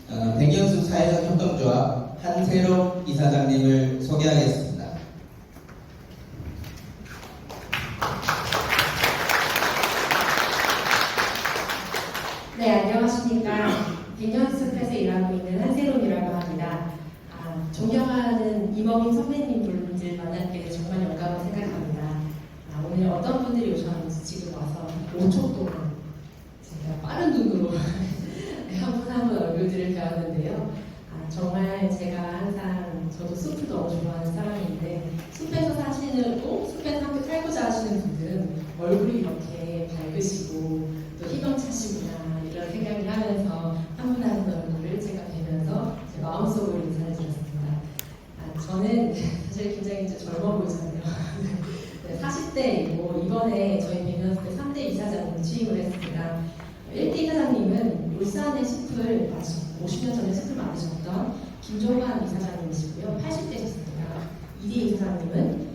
백연수 사회적 협동조합 한세록 이사장님을 소개하겠습니다. 네, 안녕하십니까. 백년숲에서 일하고 있는 한세롬이라고 합니다. 존경하는 임어민 선배님들 만나게 정말 영광을 생각합니다. 오늘 어떤 분들이 오셨는지 지금 와서 5초 동안 제가 빠른 눈으로 한 분 한 분 얼굴들을 배웠는데요. 정말 제가 항상 저도 숲을 너무 좋아하는 사람인데 숲에서 사시고 숲에서 함께 살고자 하시는 분들은 얼굴이 이렇게 밝으시고 또 희망차시구나 이런 생각을 하면서 한 분 한 분 얼굴을 제가 뵈면서 제 마음속으로 인사를 드렸습니다. 저는 사실 굉장히 이제 젊어 보이잖아요. 네, 40대이고 이번에 저희 백년숲의 3대 이사장으로 취임을 했습니다. 1대 이사장님은 울산의 숲을 50년 전에 숲을 만드셨던 김종환 이사장님이시고요. 80대셨습니다. 2대 이사장님은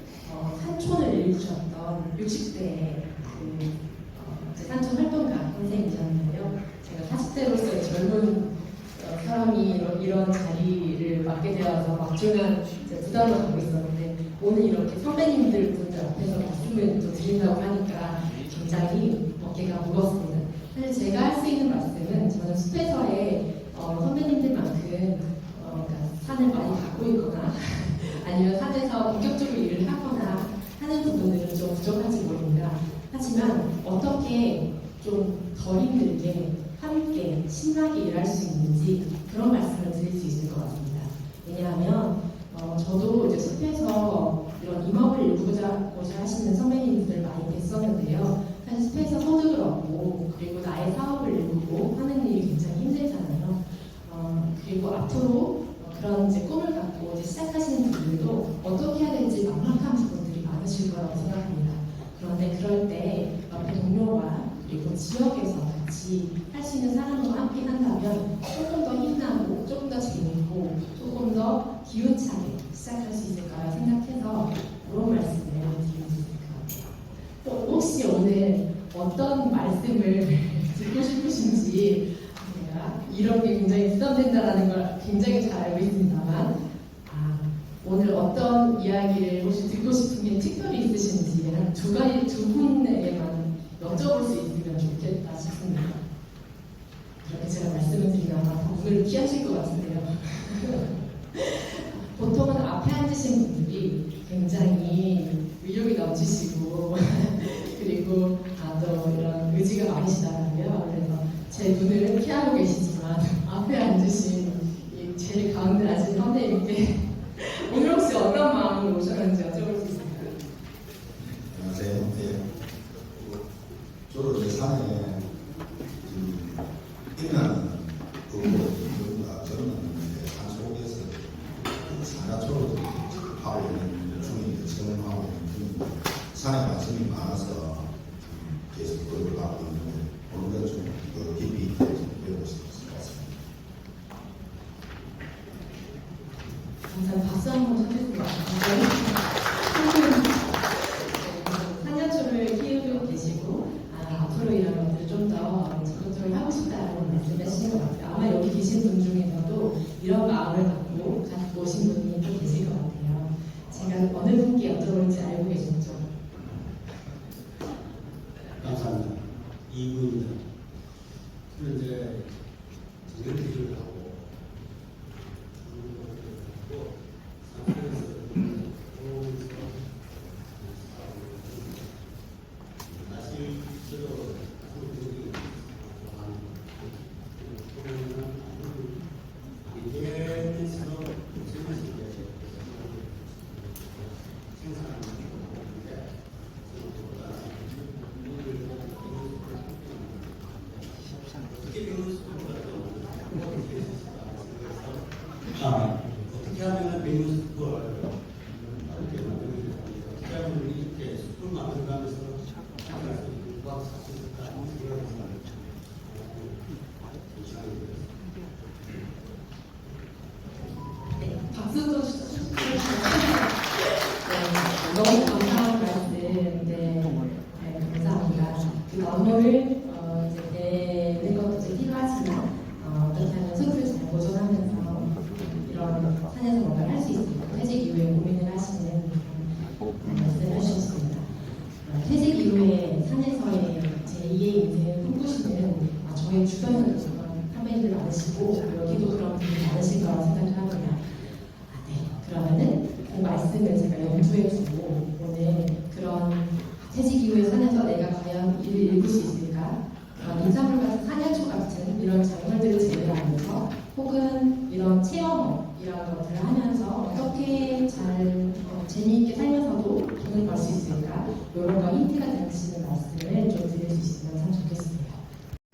산촌을 일구셨던 60대의 산촌 활동가 선생님이셨는데요. 제가 40대로서의 젊은 사람이 이런 자리를 맡게 되어서 막중한 부담을 갖고 있었는데 오늘 이렇게 선배님들 분들 앞에서 말씀을 또 드린다고 하니까 굉장히 어깨가 무겁습니다. 사실 제가 할 수 있는 말씀은 저는 숲에서의 선배님들만큼 그러니까 산을 많이 가고 있거나 아니면 산에서 본격적으로 일을 하거나 하는 부분들은 좀 부족한지 모릅니다. 하지만 어떻게 좀 덜 힘들게 함께 신나게 일할 수 있는지 그런 말씀을 드릴 수 있을 것 같습니다. 왜냐하면 저도 이제 숲에서 이런 임업을 일구고자 하시는 선배님들 많이 뵀었는데요. 사실 숲에서 소득을 얻고 그리고 나의 사업을 일구고 하는 일이 굉장히 힘들잖아요. 그리고 앞으로 그런 이제 꿈을 갖고 이제 시작하시는 분들도 어떻게 해야 될지 막막한 부분들이 많으실 거라고 생각합니다. 그런데 그럴 때 옆에 동료와 그리고 지역에서 같이 할 수 있는 사람과 함께 한다면 조금 더 힘나고 조금 더 재밌고 조금 더 기운차게 시작할 수 있을 거라 생각해서 그런 말씀을 드리고 있을 것 같아요. 혹시 오늘 어떤 말씀을 듣고 싶으신지 제가 이런 게 굉장히 부담된다는 걸 굉장히 잘 알고 있습니다만 오늘 어떤 이야기를 혹시 듣고 싶은 게 특별히 있으신지 한 두 분에게만 여쭤볼 수 있으면 좋겠다 싶습니다. 그렇게 제가 말씀을 드리면 아마 오늘 피하실 것 같은데요. 보통은 앞에 앉으신 분들이 굉장히 의욕이 넘치시고 그리고 또 이런 의지가 많으시더라고요. 그래서 제 눈을 피하고 계시지만 앞에 앉으신 이 제일 가운데 앉은 선배님께 오늘 혹시 어떤 마음으로 오셨는지 여쭤볼 수 있을까요? 안녕하세요. 네. 주로 내 산에 빛나는 부부가 저는 산 속에서 산야초로 하고 있는 중인데 지금 하고 있는 중인데 산에 관심이 많아서 계속 그걸 하고 있는데 오늘은 좀 깊이 있게 배우고 싶었을 것 같습니다. 감사합니다. 박수 한번 쳐주시면 산야초를 키우고 계시고 앞으로 이런 것들을 좀 더 적극적으로 하고 싶다는 말씀을 하시는 것 같아요. 아마 여기 계신 분 중에서도 이런 마음을 갖고 오신 분이 좀 계실 것 같아요. 제가 어느 분께 여쭤볼지 알고 계셨죠? 감사합니다. 이분입니다. 이제 정년퇴직을 하고 생산하는 산에서 뭔가를 할 수 있을까? 퇴직 이후에 고민을 하시는 말씀을 해주셨습니다. 퇴직 이후에 산에서의 제2의 인생을 꿈꾸시는 저희 주변에도 그런 선배님들 많으시고 여기도 그런 분들 많으실 거라고 생각을 합니다. 네. 그러면은 그 말씀을 제가 염두에 두고 오늘 그런 퇴직 이후에 산에서 내가 과연 일을 읽을 수 있을까? 인사물 같은 사냥초 같은 이런 작물들을 재배하면서 혹은 이런 체험 이런 것들을 하면서 어떻게 잘 재미있게 살면서도 돈을 벌 수 있을까? 이런 거 힌트가 되시는 말씀을 좀 드릴 수 있으면 참 좋겠습니다.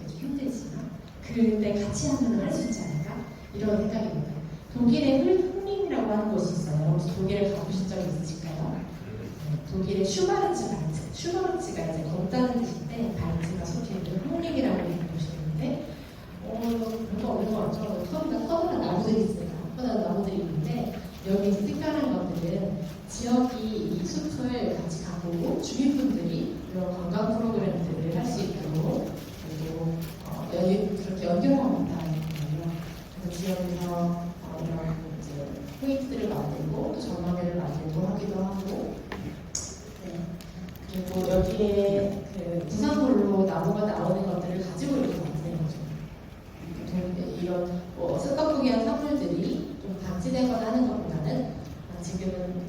좀 힘들지만 근데 같이 하면 할 수 있지 않을까? 이런 생각입니다. 독일의 훌림이라고 하는 곳이 있어요. 혹시 독일에 가보신 적 있으실까요? 독일의 슈바르츠 발트. 슈바르츠가 이제 걷다는 뜻인데 발트가 속해있는 훌림이라고 하는 곳이 있는데 별거 없는 거 같죠? 커다란 나무들이 있어요. 커다란 나무들이 있는데 여기 특별한 것들은 지역이 이 숲을 같이 가보고 주민분들이 이런 관광 프로그램들을 할 수 있도록 그리고 그렇게 연결하고 있다는 거예요. 그래서 지역에서 이런 이제 포인트들을 만들고 또 전망대를 만들고 하기도 하고 네. 그리고 여기에 그 부산물로 나무가 나오는 것들을 가지고 이렇게 만드는 거죠. 이런 쓸데없는 산물들이 좀 방치되거나 하는 것보다는 지금은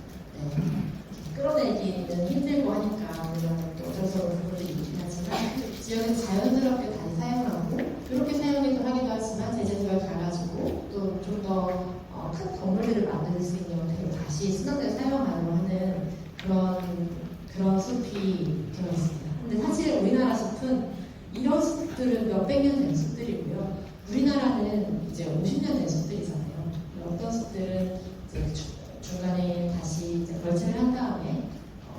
끌어내기는 힘들고 하니까 이런 또 어쩔 수 없는 부분들이 있긴 하지만 지역에서 자연스럽게 다시 사용하고 이렇게 사용하기도 하지만 제재도에 가가지고 또 좀 더 큰 건물들을 만들 수 있는 형태로 다시 수납을 사용하려고 하는 그런 숲이 되어 있습니다. 근데 사실 우리나라 숲은 이런 숲들은 몇백 년 된 숲들이고요. 우리나라는 이제 50년 된 숲들이잖아요. 어떤 숲들은 이제 중간에 다시 이제 벌채를 한 다음에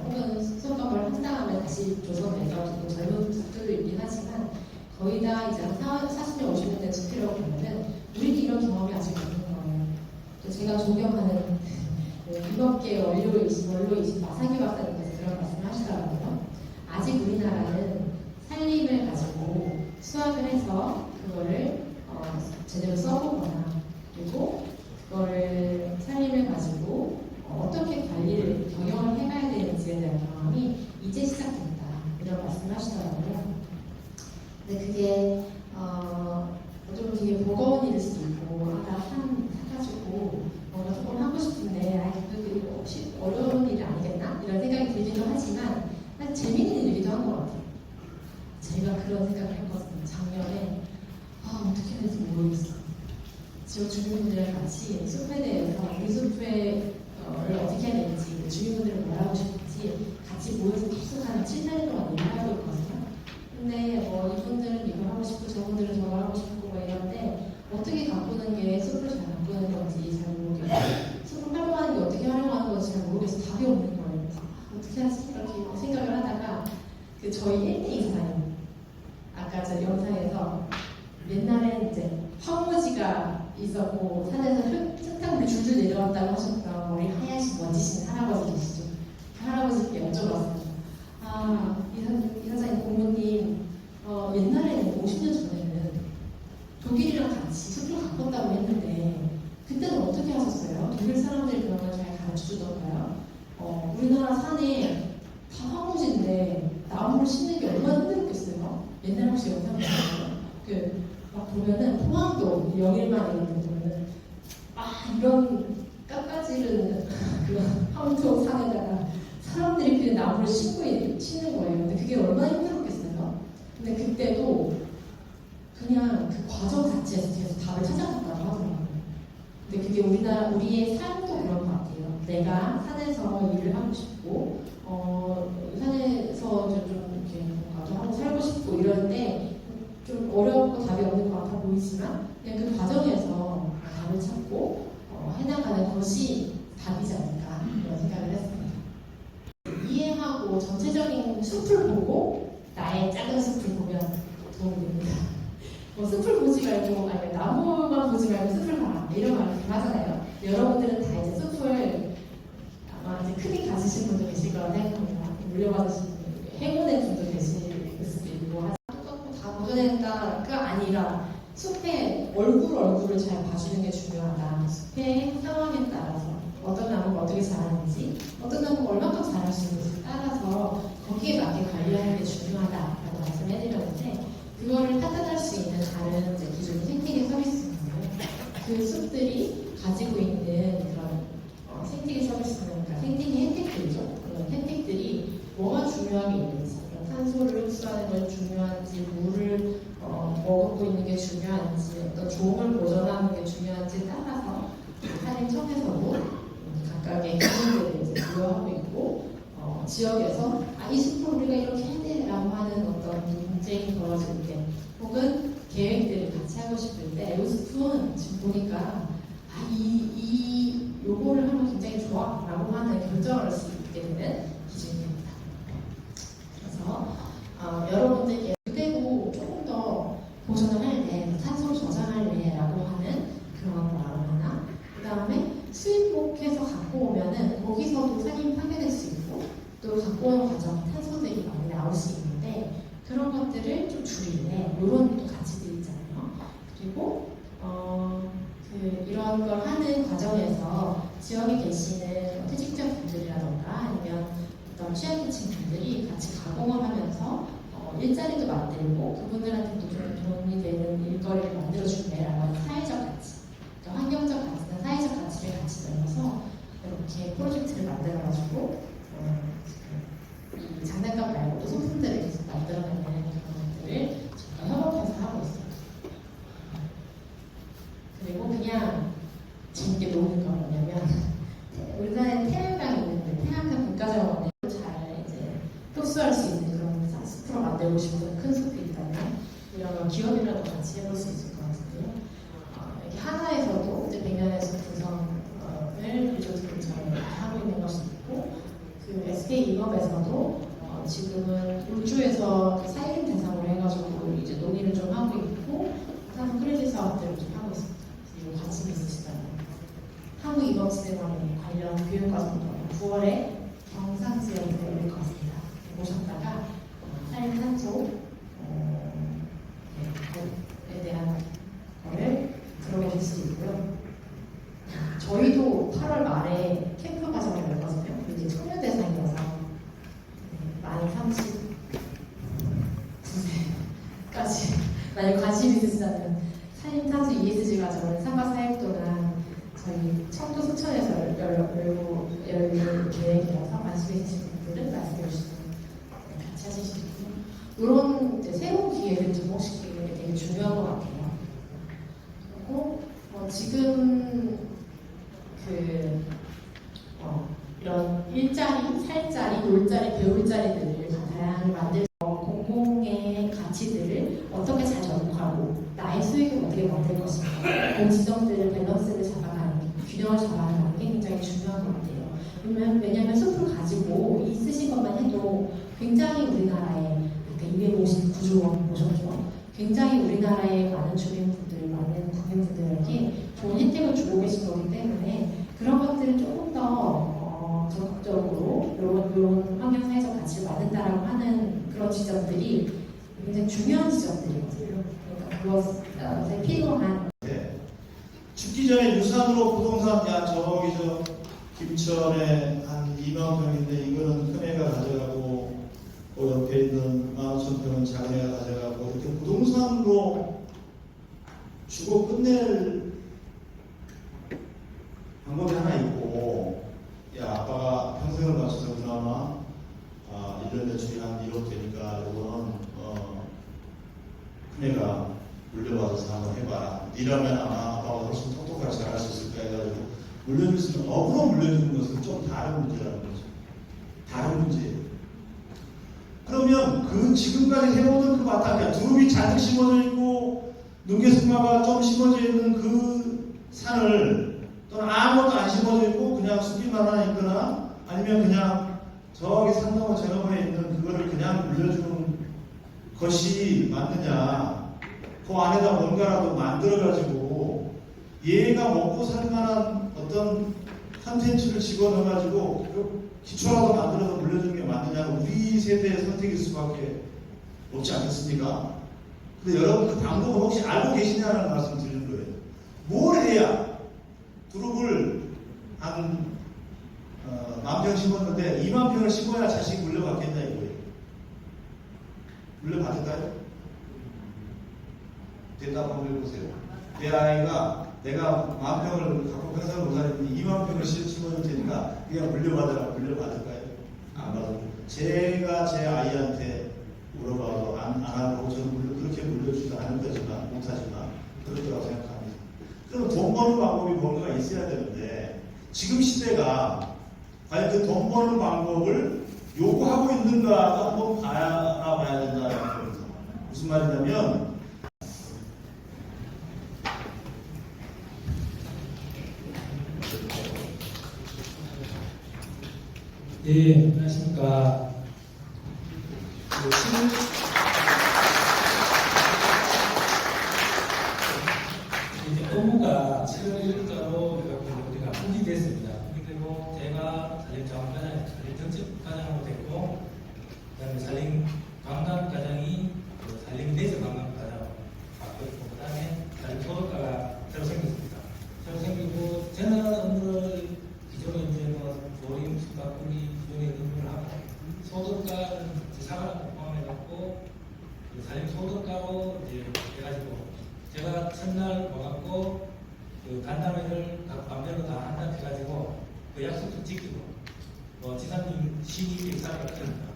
혹은 수선감을 한 다음에 다시 조성해서 젊은 숲들도 있긴 하지만 거의 다 이제 40년, 50년 된 숲이라고 보면은 우리 이런 경험이 아직 없는 거예요. 또 제가 존경하는 이범계 원로이신 마사기 박사님께서 그런 말씀을 하시더라고요. 아직 우리나라는 산림을 가지고 수확을 해서 그거를 제대로 써보거나 그리고 그거를 산림을 가지고 어떻게 관리를 경영을 해가야 되는지에 대한 경험이 이제 시작된다 이런 말씀을 하시더라고요. 근데 그게 좀 되게 버거운 일일 수도 있고 나 사가지고 뭔가 조금 하고 싶은데 그게 혹시 어려운 일이 아니겠나? 이런 생각이 들기도 하지만 사실 재밌는 일이기도 한 것 같아요. 제가 그런 생각을 했거든요. 작년에 어떻게 해야 될지 모르겠어. 지역 주민분들이랑 같이 숲에 대해서 우리 숲을 어떻게 해야 되는지 주민분들은 뭘 하고 싶은지 같이 모여서 계속 한 7년 동안 얘기를 하고 있거든요. 근데 이분들은 이걸 하고 싶고 저분들은 저걸 하고 싶고 이런데 어떻게 가꾸는 게 숲을 잘 가꾸는 건지 잘 모르겠고 숲을 활용하는 게 어떻게 활용하는 건지 잘 모르겠어. 답이 없는 거예요. 어떻게 하지? 이렇게 생각을 하다가 저희 1대 이사님 아까 저 영상에서 옛날엔 이제 황무지가 있었고 산에서 흙탕물이 줄줄 내려왔다고 하셨던 머리 하얗신 멋지신 할아버지 계시죠? 그 할아버지께 여쭤봤어요. 이사장님 고모님 옛날에는 50년 전에는 독일이랑 같이 숲을 가꿨다고 했는데 그때는 어떻게 하셨어요? 독일 사람들이 그런 걸 잘 가르쳐주던가요? 우리나라 산에 다 황무지인데 나무를 심는 게 얼마나 힘들었겠어요? 옛날 혹시 영상 보셨어요? 막 보면은 포항도 영일만 이런 데 보면은 이런 깎아지른 그런 황토 산에다가 사람들이 그 나무를 치는 거예요. 근데 그게 얼마나 힘들었겠어요? 근데 그때도 그냥 그 과정 자체에서 계속 답을 찾아갔다고 하더라고요. 근데 그게 우리의 삶도 그런 것 같아요. 내가 산에서 일을 하고 싶고, 산에서 좀 이렇게 뭔가 좀 하고 살고 싶고 이러는데 좀 어렵고 답이 없는 것 같아 보이지만 그냥 그 과정에서 답을 찾고 해나가는 것이 답이지 않을까 이런 생각을 했습니다. 이해하고 전체적인 숲을 보고 나의 작은 숲을 보면 도움이 됩니다. 숲을 보지 말고 아니 나무만 보지 말고 숲을 봐라 이런 말을 하잖아요. 여러분들은 다 이제 숲을 아마 이제 크게 가지신 분도 계실 거라 생각합니다. 물려받으신 분, 행운의 분도 계실 수도 있고 똑같고 다 도전했다가 아니라 숲에 얼굴 얼굴을 잘 봐주는 게 중요하다. 숲의 상황에 따라서 어떤 나무가 어떻게 자라는지, 어떤 나무가 얼마큼 자랄 수 있는지 따라서 거기에 맞게 관리하는 게 중요하다라고 말씀해드렸는데, 그거를 판단할 수 있는 다른 이제 기존 생태계 서비스는 그 숲들이 가지고 있는 그런 생태계 서비스는, 그러니까 생태계 혜택들이죠. 그런 혜택들이 뭐가 중요하게 있는지, 탄소를 흡수하는 건 중요한지, 물을 머금고 있는 게 중요한지, 어떤 종을 보존하는 게 중요한지 따라서 산림청에서도 각각의 기능들을 이제 부여하고 있고, 지역에서 이 숲을 우리가 이렇게 해야 돼라고 하는 어떤 논쟁이 벌어질 때, 혹은 계획들을 같이 하고 싶을 때, 이 숲은 지금 보니까 요거를 하면 굉장히 좋아라고 하는 결정을 할 수 있게 되는 기준입니다. 그래서 여러분들께 그대로 조금 더 보존을 할래, 탄소 저장할래라고 하는 그런 마음 하나, 그 다음에 수입목해서 갖고 오면은 거기서도 산이 파괴될 수 있고, 또 갖고 오는 과정에 탄소들이 많이 나올 수 있는데, 그런 것들을 좀 줄일래, 이런 또 가치들이 있잖아요. 그리고 이런 걸 하는 과정에서 지역에 계시는 퇴직자 분들이라던가 아니면 어떤 취약계층 분들이 같이 가공을 하면서 일자리도 만들고 그분들한테도 좀 도움이 되는 일거리를 만들어줄래라고 하는 사회적 가치, 그러니까 환경적 가치나 사회적 가치를 같이 넣어서 이렇게 프로젝트를 만들어가지고 이 장난감 말고도 소품들을 계속 만들어내는 그런 것들을 저희가 협업해서 하고 있어요. 그리고 그냥 재밌게 노는 건 뭐냐면, 우리나라에 태양광이 있는데 태양광 국가정원에 잘 이제 흡수할 수 있는 그런 숲으로 만들고 싶은 큰 숲이 있다면 이런 걸 기업이라도 같이 해볼 수 있을 것 같은데요. 여기 하나에서도 이제 백년에서 구성을 리조트를 잘 하고 있는 것이 있고, 그 SK이업에서도 지금은 울주에서 그 사이렌 대상으로 해가지고 이제 논의를 좀 하고 있고, 다른 크레딧 사업들을 좀 하고 있습니다. 그리고 관심 있으시다면 한국이범진흥원에 관련 교육과정도 9월에 경상지역에 열릴 것 같습니다. 오셨다가 사이렌 탄소에 대한 거를 들어보실 수 있고요. 저희도 8월 말에 캠프 과정을 열거든요. 이제 청년 대상이어서 만 39세까지 만약 관심 있으시다면 산림탄소 ESG 과정을 3박 4일 동안 저희 청도 수천에서 열릴 계획이라서 관심 있으신 분들은 말씀해 주시면 같이 하실 수 있고, 이런 이제 새로운 기회를 접목시키는 게 되게 중요한 것 같아요. 그리고 지금 이런 일자리, 살자리, 놀자리, 배울자리들을 다양하게 만들어서 공공의 가치들을 어떻게 잘 접목하고 나의 수익을 어떻게 만들 것인가, 그 지점들을 밸런스를 잡아가는, 균형을 잡아가는 게 굉장히 중요한 것 같아요. 왜냐하면 숲을 가지고 있으신 것만 해도 굉장히 우리나라에 259조 원 보셨죠? 굉장히 우리나라의 많은 주민분들, 많은 국민분들에게 좋은 혜택을 주고 계신 거기 때문에 그런 것들을 조금 더 적극적으로 이런 환경사회적 가치를 만든다라고 하는 그런 지점들이 굉장히 중요한 지점들이거든요. 그러니까 그것에 필요한 죽기 전에 유산으로 부동산, 저기 김천에 한 2만 평인데 이거는 큰 애가 가져가고 옆에 있는 15,000평은 작은 애가 가져가고 이렇게 부동산으로 주고 끝낼 방법이 하나 있고, 아빠가 평생을 맞춰서 그나마 1년 대출이 한 1억 되니까 이거는 큰애가 물려받아서 한번 해봐라. 이러면 아마 아빠가 훨씬 똑똑하게 잘할 수 있을 거야 해가지고 물려줄 수 있는, 업으로 물려주는 것은 좀 다른 문제라는 거죠. 다른 문제예요. 그러면 그 지금까지 해오던 그 바탕에 두릅이 잔뜩 심어져 있고 능계승마가 좀 심어져 있는 그 산을, 또는 아무것도 안 심어져 있고 그냥 숲이만 하나 있거나 아니면 그냥 저기 산 너머 저 너머에 있는 그거를 그냥 물려주는 것이 맞느냐. 그 안에다 뭔가라도 만들어가지고 얘가 먹고 살만한 어떤 컨텐츠를 집어넣어가지고 그 기초라도 만들어서 물려주는 게 맞느냐는 우리 세대의 선택일 수밖에 없지 않겠습니까? 근데 여러분 그 방법을 혹시 알고 계시냐는 말씀 드리는 거예요. 돼야 두릅을 한 10,000평 심었는데 20,000평을 심어야 자식이 물려받겠다 이거예요. 물려받을까요? 대답 한번 해보세요. 내 아이가 내가 10,000평을 갖고 평생을 못 살았는데 20,000평을 심어줄 테니까 그냥 물려받을까요? 안 받아요. 제가 제 아이한테 물어봐도 안 하고 저는 그렇게 물려주지도 않을 거지만 못하지만 그럴 거라고 생각합니다. 그럼 돈 버는 방법이 뭔가 있어야 되는데 지금 시대가 과연 그 돈 버는 방법을 요구하고 있는가도 한번 알아봐야 된다는 겁니다. 무슨 말이냐면 예, 안녕하십니까. 이제 업무가 7월 1일자로 우리가 분리됐습니다. 그리고 제가 살림 자원과장, 살림 정책 과장으로 됐고, 그다음에 살림 관광 과장이 살림 내적 관광 과장으로 맡고 있고, 그다음에 살림 소득과가 새로 생겼습니다. 새로 생기고 저는 업무를 기존에 이제 뭐 조림, 숙박꾼이 기존에 근무를 하고 소득가 사과를 포함해갖고 살림 소득가로 이제 해가지고 제가 첫날 와갖고 그 간담회를 각 반별로 다 한다 해가지고 그 약속도 지키고 지사님 신입 행사를 했습니다.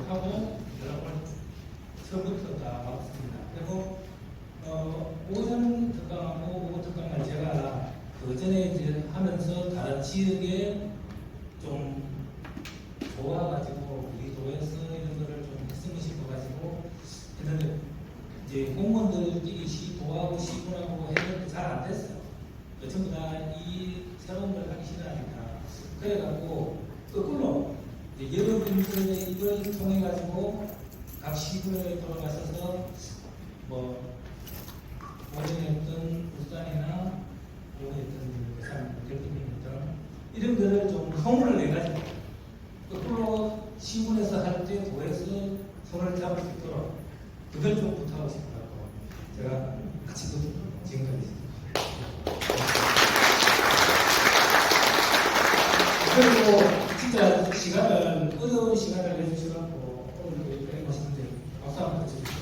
하고 여러분 처음부터 다 맡았습니다. 그리고 오전 특강하고 오후 특강을 제가 그 전에 이제 하면서 다른 지역에 좀 좋아가지고 우리 도에서 이런 거를 좀 했으면 싶어가지고 했는데 이제 공무원들끼리 시도하고 시군하고 했는데 잘 안 됐어요. 전부 다 이 새로운 걸 하기 싫어하니까 그래갖고 거꾸로 여러분들의 이걸 통해 가지고 각 시군에 돌아가셔서 뭐 오전에 했던 울산이나 오전에 했던 대산 대표님들 이런 거를 좀 성우를 내가지고 거꾸로 시군에서 할 때 도에서 손을 잡을 수 있도록 그걸 좀 부탁하고 싶어갖고 제가 같이 지금까지 있습니다. 그리고 진짜 시간을 어려운 시간을 내주셔갖고 오늘 여기까지 오셨는데 박수 한번 쳐주세요.